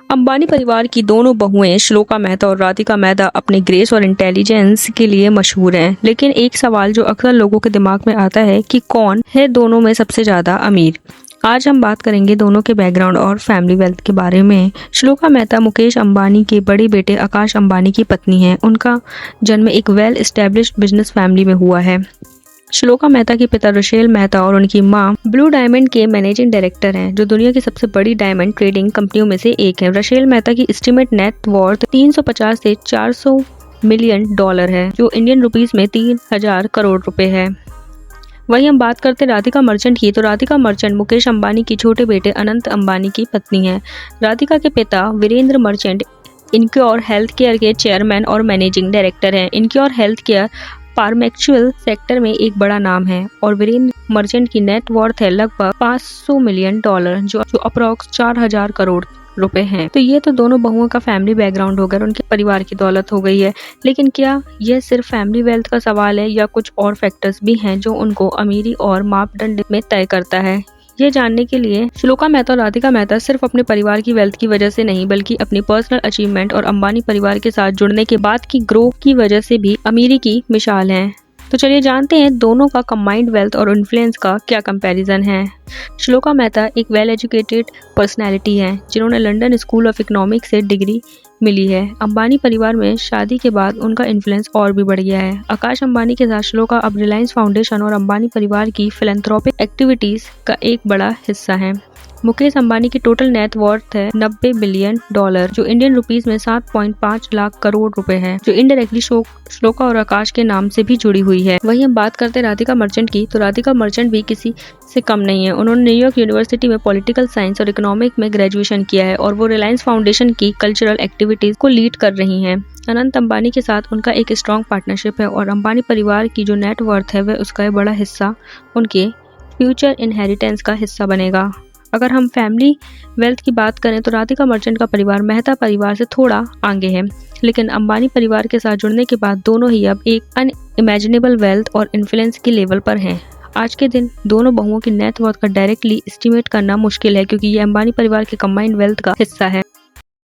अंबानी परिवार की दोनों बहुएं श्लोका मेहता और राधिका मेहता अपने ग्रेस और इंटेलिजेंस के लिए मशहूर हैं। लेकिन एक सवाल जो अक्सर लोगों के दिमाग में आता है कि कौन है दोनों में सबसे ज़्यादा अमीर। आज हम बात करेंगे दोनों के बैकग्राउंड और फैमिली वेल्थ के बारे में। श्लोका मेहता मुकेश अंबानी के बड़े बेटे आकाश अंबानी की पत्नी हैं। उनका जन्म एक वेल एस्टेब्लिश्ड बिजनेस फैमिली में हुआ है। श्लोका मेहता के पिता रशेल मेहता और उनकी मां ब्लू डायमंड के मैनेजिंग डायरेक्टर हैं, जो दुनिया की सबसे बड़ी डायमंड ट्रेडिंग कंपनियों में से एक है। रशेल मेहता की एस्टीमेट नेट वर्थ 350 से 400 मिलियन डॉलर है, जो इंडियन रुपीस में 3000 करोड़ रुपए है। वहीं हम बात करते राधिका मर्चेंट की, तो राधिका मर्चेंट मुकेश अंबानी की छोटे बेटे अनंत अंबानी की पत्नी है। राधिका के पिता वीरेंद्र मर्चेंट इनक्योर हेल्थ केयर के चेयरमैन और मैनेजिंग डायरेक्टर हैं। इनक्योर हेल्थ केयर फार्मेक्चुअल सेक्टर में एक बड़ा नाम है और वीरेंद्र मर्चेंट की नेट वर्थ है लगभग 500 मिलियन डॉलर, जो अप्रॉक्स 4000 करोड़ रुपए हैं। तो ये तो दोनों बहुओं का फैमिली बैकग्राउंड हो गया, उनके परिवार की दौलत हो गई है। लेकिन क्या यह सिर्फ फैमिली वेल्थ का सवाल है या कुछ और फैक्टर्स भी हैं जो उनको अमीरी और मापदंड में तय करता है? ये जानने के लिए श्लोका मेहता और राधिका मेहता सिर्फ अपने परिवार की वेल्थ की वजह से नहीं, बल्कि अपनी पर्सनल अचीवमेंट और अंबानी परिवार के साथ जुड़ने के बाद की ग्रो की वजह से भी अमीरी की मिसाल हैं। तो चलिए जानते हैं दोनों का कंबाइंड वेल्थ और इन्फ्लुएंस का क्या कंपैरिजन है। श्लोका मेहता एक वेल एजुकेटेड पर्सनैलिटी है, जिन्होंने लंदन स्कूल ऑफ इकोनॉमिक्स से डिग्री मिली है। अंबानी परिवार में शादी के बाद उनका इन्फ्लुएंस और भी बढ़ गया है। आकाश अंबानी के साथ श्लोका अब रिलायंस फाउंडेशन और अंबानी परिवार की फिलैंथ्रोपिक एक्टिविटीज का एक बड़ा हिस्सा है। मुकेश अंबानी की टोटल नेट वर्थ है 90 बिलियन डॉलर, जो इंडियन रुपीस में 7.5 लाख करोड़ रुपए है, जो इनडायरेक्टली श्लोका और आकाश के नाम से भी जुड़ी हुई है। वहीं हम बात करते हैं राधिका मर्चेंट की, तो राधिका मर्चेंट भी किसी से कम नहीं है। उन्होंने न्यूयॉर्क यूनिवर्सिटी में पॉलिटिकल साइंस और इकोनॉमिक में ग्रेजुएशन किया है और वो रिलायंस फाउंडेशन की कल्चरल एक्टिविटीज को लीड कर रही हैं। अनंत अंबानी के साथ उनका एक स्ट्रॉन्ग पार्टनरशिप है और अंबानी परिवार की जो नेट वर्थ है वह उसका एक बड़ा हिस्सा उनके फ्यूचर इनहेरिटेंस का हिस्सा बनेगा। अगर हम फैमिली वेल्थ की बात करें तो राधिका मर्चेंट का परिवार मेहता परिवार से थोड़ा आगे है, लेकिन अंबानी परिवार के साथ जुड़ने के बाद दोनों ही अब एक अनइमेजिनेबल वेल्थ और इन्फ्लुएंस की लेवल पर हैं। आज के दिन दोनों बहुओं की नेट वर्थ का डायरेक्टली एस्टिमेट करना मुश्किल है, क्योंकि ये अंबानी परिवार के कंबाइंड वेल्थ का हिस्सा है।